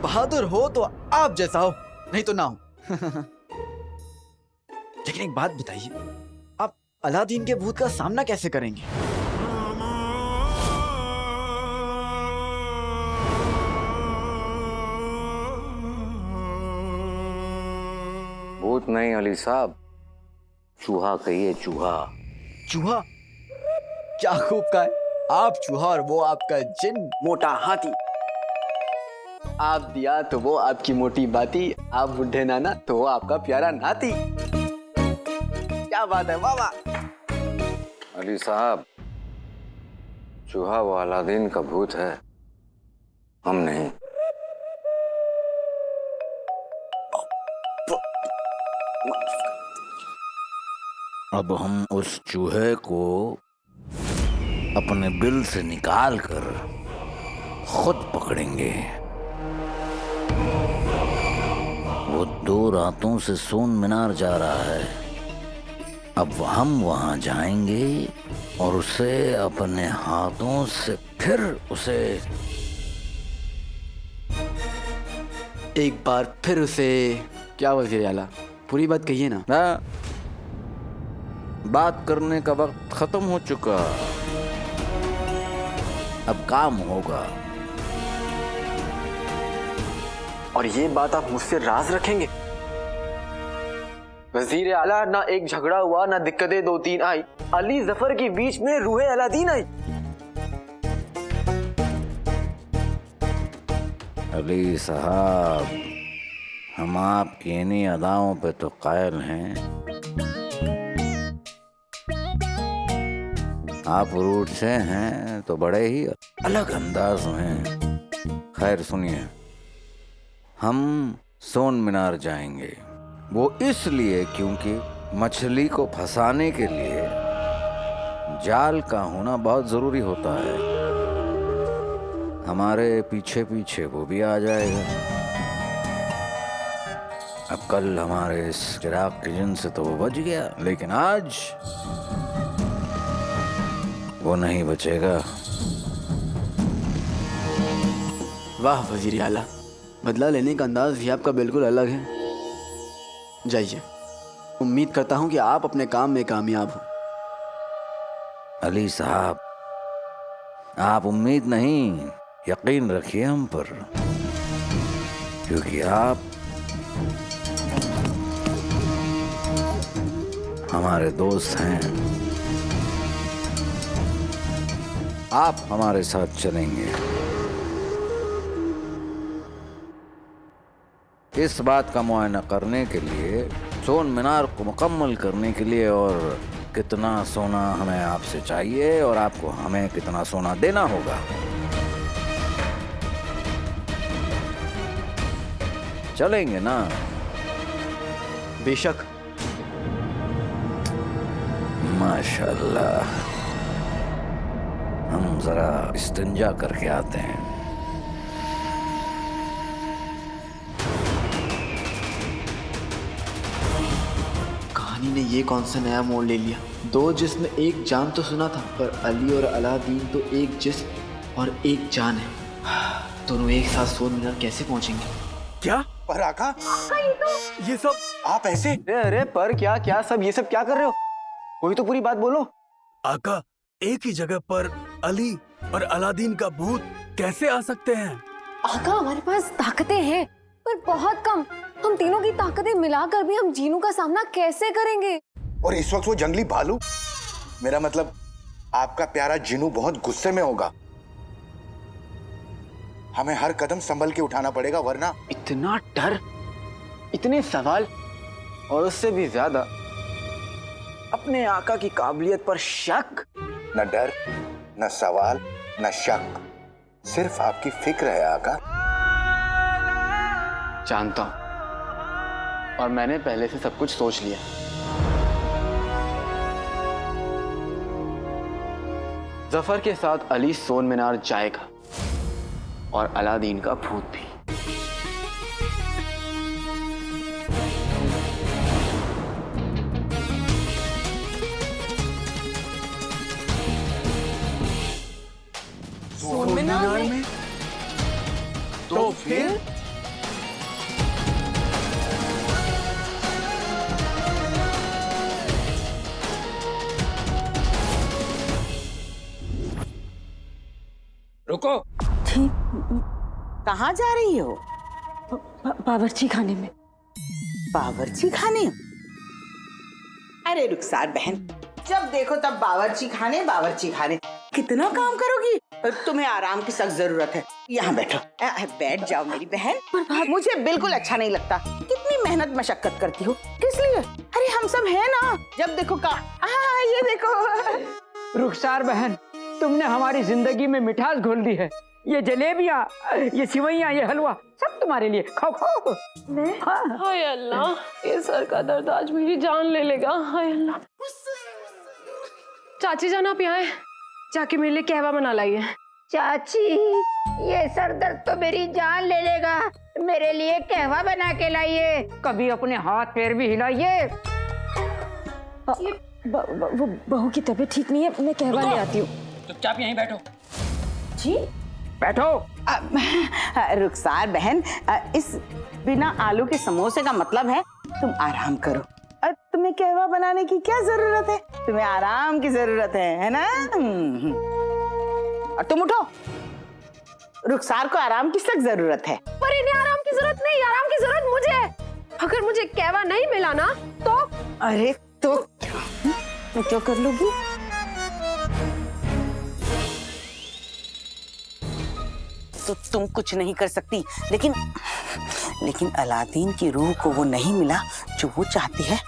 बहादुर हो तो आप जैसा हो, नहीं तो ना हो। लेकिन एक बात बताइए, आप अलादीन के भूत का सामना कैसे करेंगे? भूत नहीं अली साहब, चूहा कहिए, चूहा। चूहा? क्या खूब का है, आप चूहा और वो आपका जिन मोटा हाथी। आप दिया तो वो आपकी मोटी बाती, आप बुढ़े नाना तो वो आपका प्यारा नाती। क्या बात है, वाह वाह। अली साहब, चूहा वो अलादीन का भूत है, हम नहीं। अब हम उस चूहे को अपने बिल से निकाल कर खुद पकड़ेंगे। वो 2 रातों से सोन मीनार जा रहा है। अब हम वहां जाएंगे और उसे अपने हाथों से फिर उसे एक बार फिर उसे क्या वज़ीर आला, पूरी बात कहिए ना। बात करने का वक्त खत्म हो चुका, अब काम होगा। और ये बात आप मुझसे राज रखेंगे? वज़ीर आला, ना एक झगड़ा हुआ, ना दिक्कतें 2-3 आई, अली जफर के बीच में रूहे अलादीन आई। अली साहब, हम आपकी इन्हीं अदाओं पे तो कायल हैं। आप रूट से हैं तो बड़े ही अलग अंदाज में। खैर सुनिए, हम सोन मीनार जाएंगे, वो इसलिए क्योंकि मछली को फंसाने के लिए जाल का होना बहुत जरूरी होता है। हमारे पीछे पीछे वो भी आ जाएगा। अब कल हमारे इस चिराग के जिन से तो वो बच गया, लेकिन आज वो नहीं बचेगा। वाह वज़ीर आला, बदला लेने का अंदाज भी आपका बिल्कुल अलग है। जाइए, उम्मीद करता हूं कि आप अपने काम में कामयाब हो। अली साहब, आप उम्मीद नहीं, यकीन रखिए हम पर, क्योंकि आप हमारे दोस्त हैं। आप हमारे साथ चलेंगे। इस बात का मुआयना करने के लिए, सोन मीनार को मुकम्मल करने के लिए, और कितना सोना हमें आपसे चाहिए और आपको हमें कितना सोना देना होगा। चलेंगे ना? बेशक। माशाल्लाह। हम जरा इस्तिंजा करके आते हैं। कहानी ने ये कौन सा नया मोड़ ले लिया? 2 जिस्म एक जान तो सुना था, पर अली और अलादीन तो एक जिस्म और एक जान है। दोनों एक साथ सोन मीनार कैसे पहुंचेंगे? क्या? पर आका, ये सब आप ऐसे? अरे पर क्या क्या सब, ये सब क्या कर रहे हो? कोई तो पूरी बात बोलो। आका, एक ही जगह पर अली और अलादीन का भूत कैसे आ सकते हैं? आका, हमारे पास ताकतें हैं, पर बहुत कम। हम तीनों की ताकतें मिलाकर भी हम जीनू का सामना कैसे करेंगे? और इस वक्त वो जंगली भालू, मेरा मतलब आपका प्यारा जिनू बहुत गुस्से में होगा। हमें हर कदम संभल के उठाना पड़ेगा, वरना। इतना डर, इतने सवाल, और उससे भी ज्यादा अपने आका की काबिलियत पर शक। न डर, न सवाल, न शक, सिर्फ आपकी फिक्र है आका। जानता हूं, और मैंने पहले से सब कुछ सोच लिया। जफर के साथ अली सोन मीनार जाएगा, और अलादीन का भूत भी। सोन मीनार में? तो फिर रुको। कहाँ जा रही हो? बावर्ची खाने में। बावर्ची खाने? अरे रुखसार बहन, जब देखो तब बावर्ची खाने। कितना काम करोगी? तुम्हें आराम की सख्त जरूरत है। यहाँ बैठो। बैठ जाओ मेरी बहन। मुझे बिल्कुल अच्छा नहीं लगता। कितनी मेहनत मशक्कत करती हो, किस लिए? अरे हम सब हैं ना, जब देखो ये देखो। रुखसार बहन, तुमने हमारी जिंदगी में मिठास घोल दी है। ये जलेबियाँ, ये सिवैयाँ, ये हलवा सब तुम्हारे लिए। खाओ खाओ। हाय अल्लाह, ये सर का दर्द आज मेरी जान ले लेगा। हाय अल्लाह। चाची जान आप यहाँ हैं, जाके मेरे लिए कहवा बना लाइए। चाची, ये सर दर्द तो मेरी जान ले लेगा, मेरे लिए कहवा बना के लाइए। कभी अपने हाथ पैर भी हिलाइए। वो बहू की तबीयत ठीक नहीं है, मैं कहवा ले आती हूँ। चुपचाप यहीं बैठो। जी बैठो। रुखसार बहन, इस बिना आलू के समोसे का मतलब है तुम आराम करो। तुम्हें कहवा बनाने की क्या जरूरत है? तुम्हें आराम की जरूरत है ना? और तुम उठो, रुखसार को आराम की सख्त जरूरत है। पर इन्हें आराम की जरूरत नहीं, आराम की जरूरत मुझे है। अगर मुझे कहवा नहीं मिला ना तो? अरे तो क्या कर लोगी? तो तुम कुछ नहीं कर सकती, लेकिन अलादीन की रूह को वो नहीं मिला जो वो चाहती है,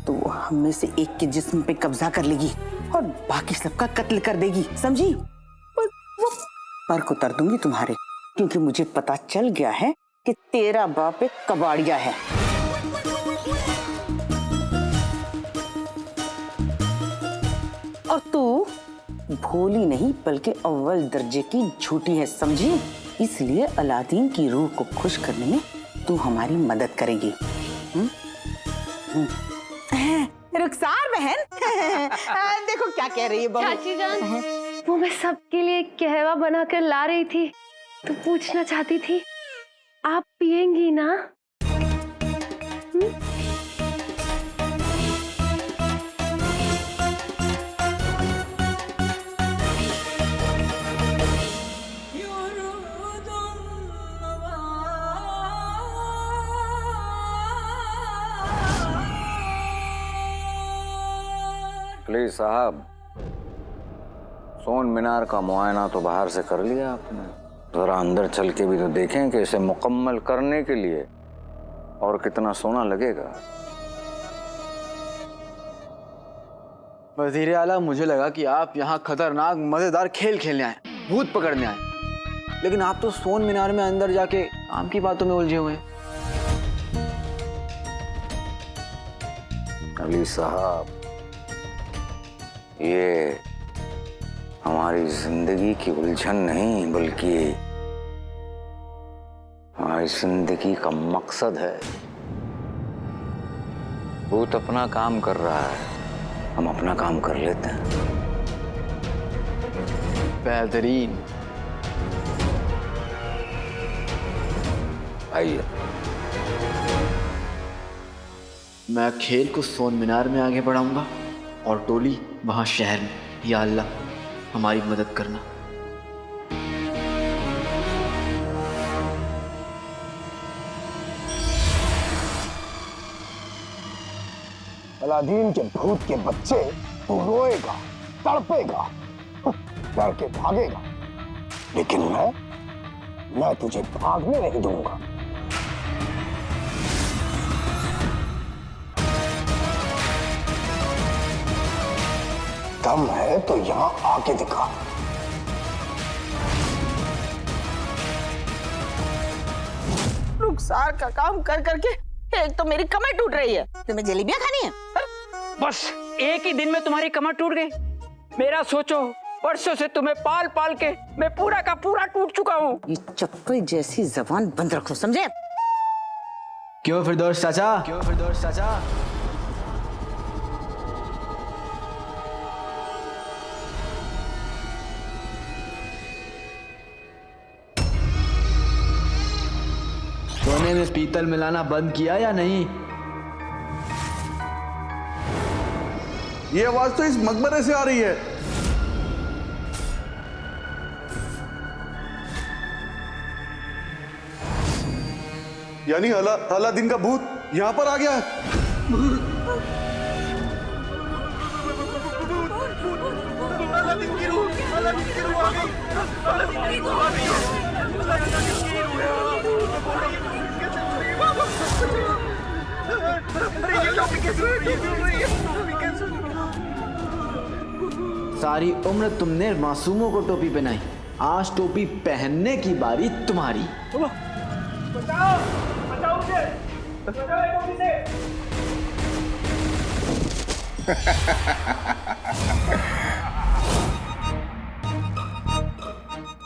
तो वो हम में से एक के जिस्म पे कब्जा कर लेगी और बाकी सबका कत्ल कर देगी, समझी? और वो पर्क उतर दूंगी तुम्हारे, क्योंकि मुझे पता चल गया है कि तेरा बाप एक कबाड़िया है। और तू भोली नहीं बल्कि अव्वल दर्जे की झूठी है, समझी? इसलिए अलादीन की रूह को खुश करने में तू हमारी मदद करेगी। रुखसार बहन, देखो क्या कह रही है बहू। चाची जान, वो मैं सबके लिए कहवा बना कर ला रही थी, तो पूछना चाहती थी, आप पियेंगी ना? प्लीज साहब, सोन मीनार का मुआयना तो बाहर से कर लिया आपने, जरा अंदर चल के भी तो देखें कि इसे मुकम्मल करने के लिए और कितना सोना लगेगा। वजीर आला, मुझे लगा कि आप यहाँ खतरनाक मजेदार खेल खेलने आए, भूत पकड़ने आए, लेकिन आप तो सोन मीनार में अंदर जाके काम की बातों में उलझे हुए हैं। अली साहब, ये हमारी जिंदगी की उलझन नहीं बल्कि हमारी जिंदगी का मकसद है। भूत अपना काम कर रहा है, हम अपना काम कर लेते हैं। बेहतरीन। आइए। मैं खेल को सोन मीनार में आगे बढ़ाऊंगा और टोली वहां शहर में। या अल्लाह, हमारी मदद करना। अलादीन के भूत के बच्चे, तू रोएगा, तड़पेगा, डर के भागेगा, लेकिन मैं तुझे भागने नहीं दूंगा। दम है तो यहाँ आके दिखा। रुखसार का काम कर करके एक तो मेरी कमर टूट रही है, तुम्हें जलेबियां खानी है? बस एक ही दिन में तुम्हारी कमर टूट गई। मेरा सोचो, परसों से तुम्हें पाल पाल के मैं पूरा का पूरा टूट चुका हूँ। ये चप्पल जैसी जबान बंद रखो, समझे? क्यों फिरदौस चाचा? क्यों फिरदौस चाचा? सोने में पीतल मिलाना बंद किया या नहीं? ये आवाज तो इस मकबरे से आ रही है। यानी अलादीन का भूत यहाँ पर आ गया है। सारी उम्र तुमने मासूमों को टोपी पहनाई, आज टोपी पहनने की बारी तुम्हारी।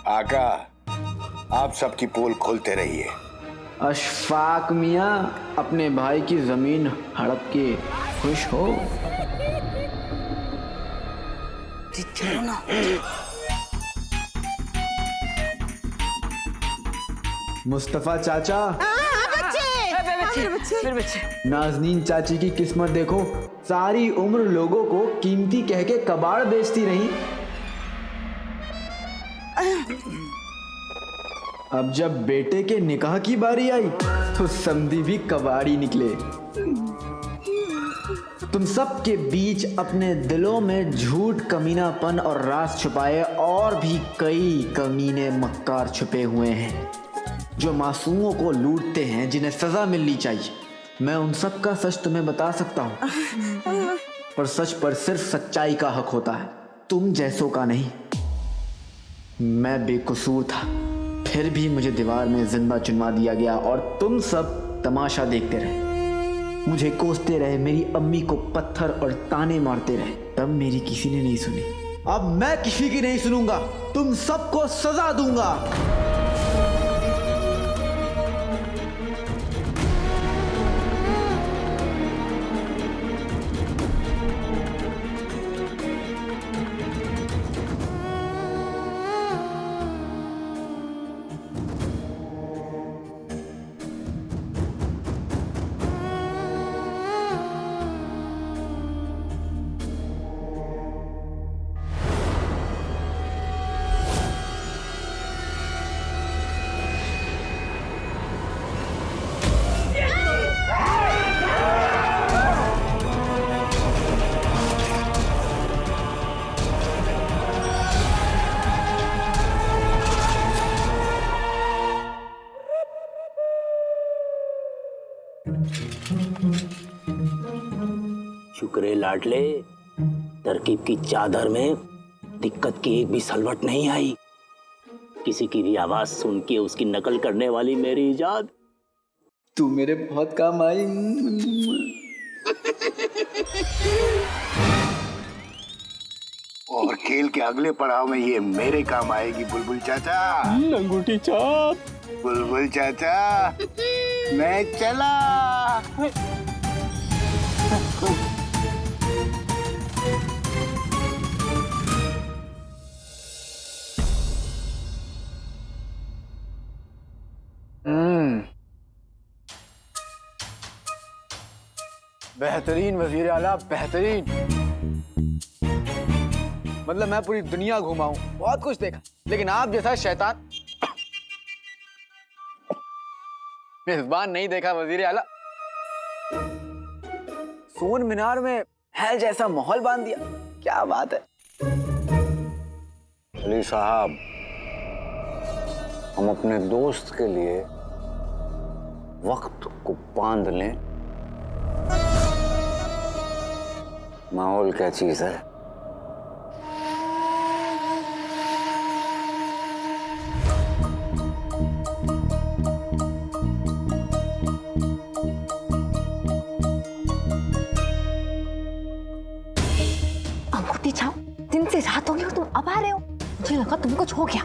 आका, आप सबकी पोल खोलते रहिए। अशफाक मियाँ, अपने भाई की जमीन हड़प के खुश हो। मुस्तफा चाचा, नाजनीन चाची की किस्मत देखो, सारी उम्र लोगों को कीमती कह के कबाड़ बेचती रही, अब जब बेटे के निकाह की बारी आई तो समधी भी कबाड़ी निकले। तुम सब के बीच अपने दिलों में झूठ, कमीनापन और राज छुपाए और भी कई कमीने मक्कार छुपे हुए हैं जो मासूमों को लूटते हैं, जिन्हें सजा मिलनी चाहिए। मैं उन सब का सच तुम्हें बता सकता हूँ, पर सच पर सिर्फ सच्चाई का हक होता है, तुम जैसों का नहीं। मैं बेकसूर था, फिर भी मुझे दीवार में जिंदा चुनवा दिया गया और तुम सब तमाशा देखते रहे, मुझे कोसते रहे, मेरी अम्मी को पत्थर और ताने मारते रहे, तब मेरी किसी ने नहीं सुनी। अब मैं किसी की नहीं सुनूंगा, तुम सबको सजा दूंगा। शुक्र लाडले, तरकीब की चादर में दिक्कत की एक भी सलवट नहीं आई। किसी की भी आवाज सुन के उसकी नकल करने वाली मेरी इजाद, तू मेरे बहुत काम आई। और खेल के अगले पड़ाव में ये मेरे काम आएगी बुलबुल चाचा। लंगूटी चाप। बुलबुल चाचा, मैं चला। बेहतरीन वजीर आला, बेहतरीन। मतलब मैं पूरी दुनिया घूमा हूं, बहुत कुछ देखा, लेकिन आप जैसा शैतान मेजबान नहीं देखा वजीर आला। सोन मीनार में है जैसा माहौल बांध दिया, क्या बात है। अली साहब, हम अपने दोस्त के लिए वक्त को बांध लें। माहौल क्या चीज है? अंगूठी छाप, दिन से रात हो गई और तुम अब आ रहे हो, मुझे लगा तुम कुछ हो गया।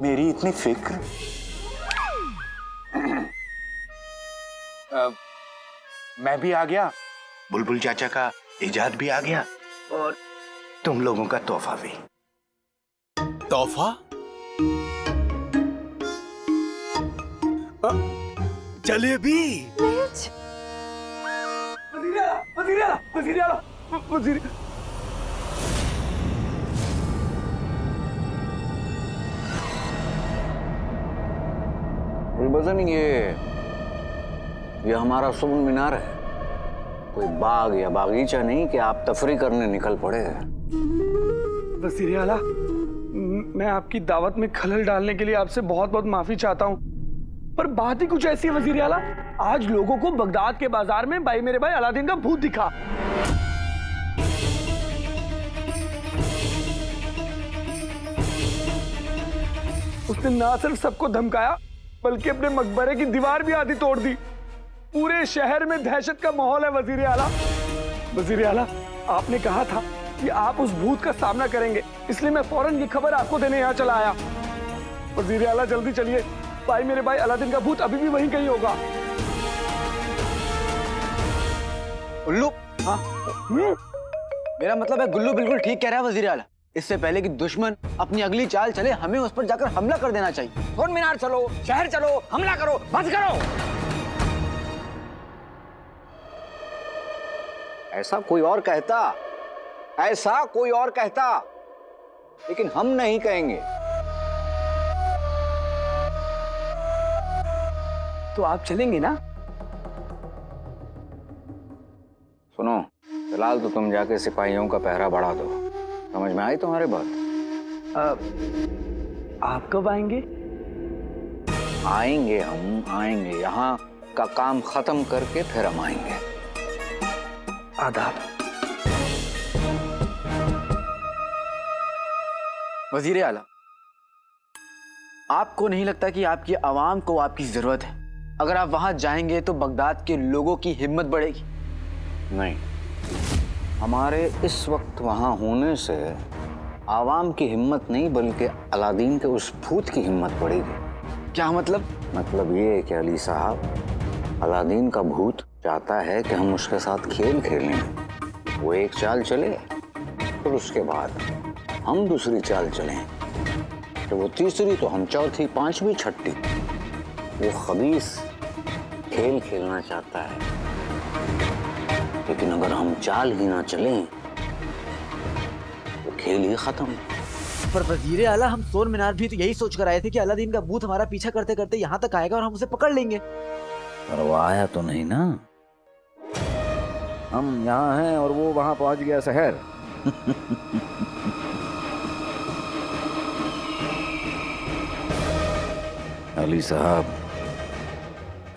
मेरी इतनी फिक्र। मैं भी आ गया, बुलबुल चाचा का इजाद भी आ गया और तुम लोगों का तोहफा भी। तोहफा? जलेबी। गुलबदन, ये ये हमारा सोन मीनार है, कोई बाग या बागीचा नहीं कि आप तफरी करने निकल पड़े। वज़ीर आला, मैं आपकी दावत में खलल डालने के लिए आपसे बहुत बहुत माफी चाहता हूँ, पर बात ही कुछ ऐसी है वज़ीर आला, आज लोगों को बगदाद के बाजार में मेरे भाई अलादीन का भूत दिखा। उसने ना सिर्फ सबको धमकाया बल्कि अपने मकबरे की दीवार भी आधी तोड़ दी। पूरे शहर में दहशत का माहौल है वज़ीर आला। वज़ीर आला, आपने कहा था कि आप उस भूत का सामना करेंगे, इसलिए मैं फौरन ये खबर आपको देने यहाँ चला आया। वज़ीर आला जल्दी चलिए, मेरे भाई अलादीन का भूत अभी भी वहीं कहीं होगा। उल्लू, हाँ मेरा मतलब है गुल्लू बिल्कुल ठीक कह रहा है वज़ीर आला। इससे पहले कि दुश्मन अपनी अगली चाल चले, हमें उस पर जाकर हमला कर देना चाहिए। सोन मीनार चलो, शहर चलो, हमला करो, बंद करो। ऐसा कोई और कहता, ऐसा कोई और कहता, लेकिन हम नहीं कहेंगे। तो आप चलेंगे ना? सुनो, फिलहाल तो तुम जाके सिपाहियों का पहरा बढ़ा दो। समझ में आई तुम्हारे बात? आप कब आएंगे? आएंगे, हम आएंगे। यहाँ का काम खत्म करके फिर हम आएंगे। आदाब। वज़ीर आला, आपको नहीं लगता कि आपकी आवाम को आपकी जरूरत है? अगर आप वहां जाएंगे तो बगदाद के लोगों की हिम्मत बढ़ेगी। नहीं, हमारे इस वक्त वहां होने से आवाम की हिम्मत नहीं बल्कि अलादीन के उस भूत की हिम्मत बढ़ेगी। क्या मतलब? मतलब ये कि अली साहब, अलादीन का भूत चाहता है कि हम उसके साथ खेल खेलें। वो एक चाल चले, फिर उसके बाद हम दूसरी चाल चलें, तो वो तीसरी, तो हम चौथी, पांचवी, छठी। वो खबीस खेल खेलना चाहता है, लेकिन अगर हम चाल ही ना चलें तो खेल ही खत्म। पर वज़ीर आला, हम सोन मीनार भी तो यही सोच कर आए थे कि अलादीन का भूत हमारा पीछा करते करते यहाँ तक आएगा और हम उसे पकड़ लेंगे। पर वो आया तो नहीं ना। हम यहाँ हैं और वो वहां पहुंच गया शहर। अली साहब,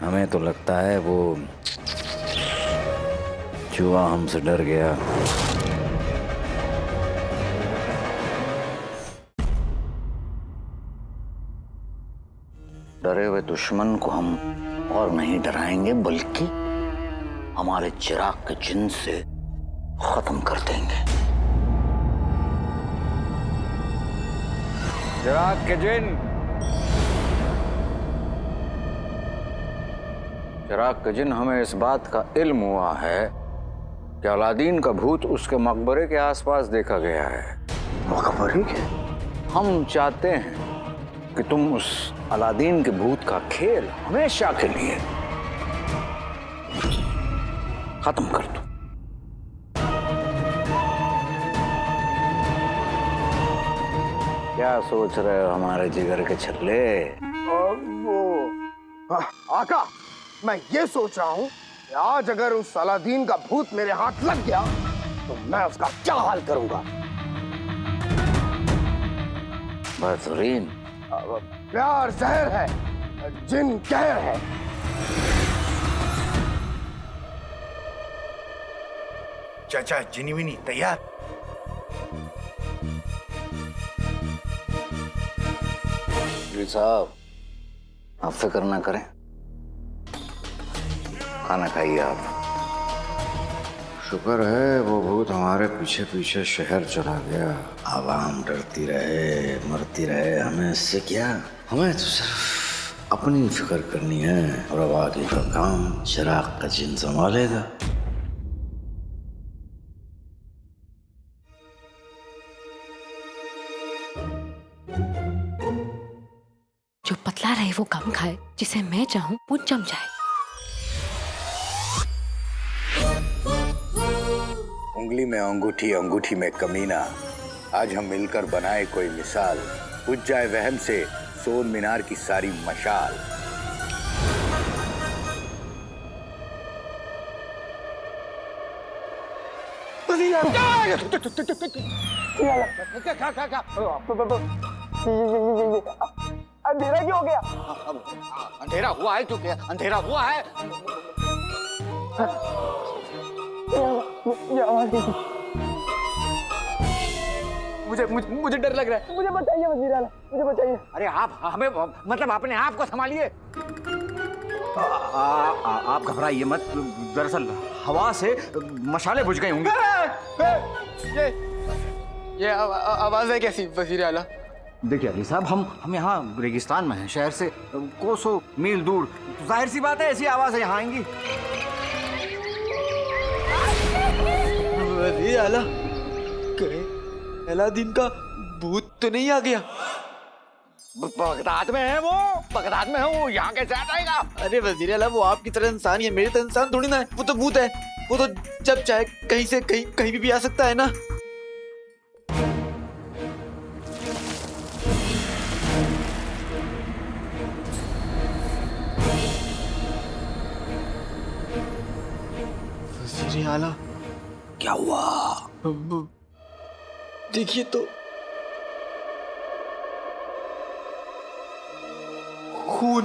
हमें तो लगता है वो चूहा हमसे डर गया। डरे हुए दुश्मन को हम और नहीं डराएंगे बल्कि हमारे चिराग के जिन से खत्म कर देंगे। चिराग के जिन, चिराग के जिन, हमें इस बात का इल्म हुआ है कि अलादीन का भूत उसके मकबरे के आसपास देखा गया है। मकबरे के? हम चाहते हैं कि तुम उस अलादीन के भूत का खेल हमेशा के लिए खत्म कर दो। क्या सोच रहे हो हमारे जिगर के छल्ले? आका, मैं ये सोच रहा हूँ कि आज अगर उस अलादीन का भूत मेरे हाथ लग गया तो मैं उसका क्या हाल करूंगा। बहतरीन। प्यार जहर है, जिन कहर है। चाचा, जिनी विनी तैयार? जी साहब, आप फिक्र ना करें, खाना खाइए आप। शुक्र है वो भूत हमारे पीछे पीछे शहर चला गया। आवाम डरती रहे, मरती रहे, हमें इससे क्या। हमें तो सिर्फ अपनी फिक्र करनी है और अब आगे का काम चिराग का जिन संभालेगा। जो पतला रहे वो कम खाए, जिसे मैं चाहूं वो जम जाए। उंगली में अंगूठी, अंगूठी में कमीना, आज हम मिलकर बनाए कोई मिसाल, बुझ जाए वहम से सोन मीनार की सारी मशाल। वजीर आला अंधेरा क्यों हो गया? अंधेरा हुआ है क्योंकि अंधेरा हुआ है। मुझे डर लग रहा है, मुझे बताइए वजीर आला, मुझे बताइए। अरे आप हमें मतलब अपने आप को संभालिए। आप घबराइए मत, दरअसल हवा से मशाले बुझ गए होंगे। ये आवाज है कैसी वजीर आला? देखिए अली साहब, हम यहाँ रेगिस्तान में हैं, शहर से कोसों मील दूर, तो जाहिर सी बात है ऐसी आवाजें यहाँ आएंगी। वजीर आला, कहीं अलादीन का भूत तो नहीं आ गया? बगदाद में है वो, बगदाद में है वो, यहाँ कैसे आ जाएगा? अरे वजीर आला, वो आपकी तरह इंसान ही है, मेरी तरह इंसान थोड़ी ना है। वो तो भूत है, वो तो जब चाहे कहीं से कहीं भी आ सकता है ना। वजीर आला, क्या हुआ? देखिए तो, खून।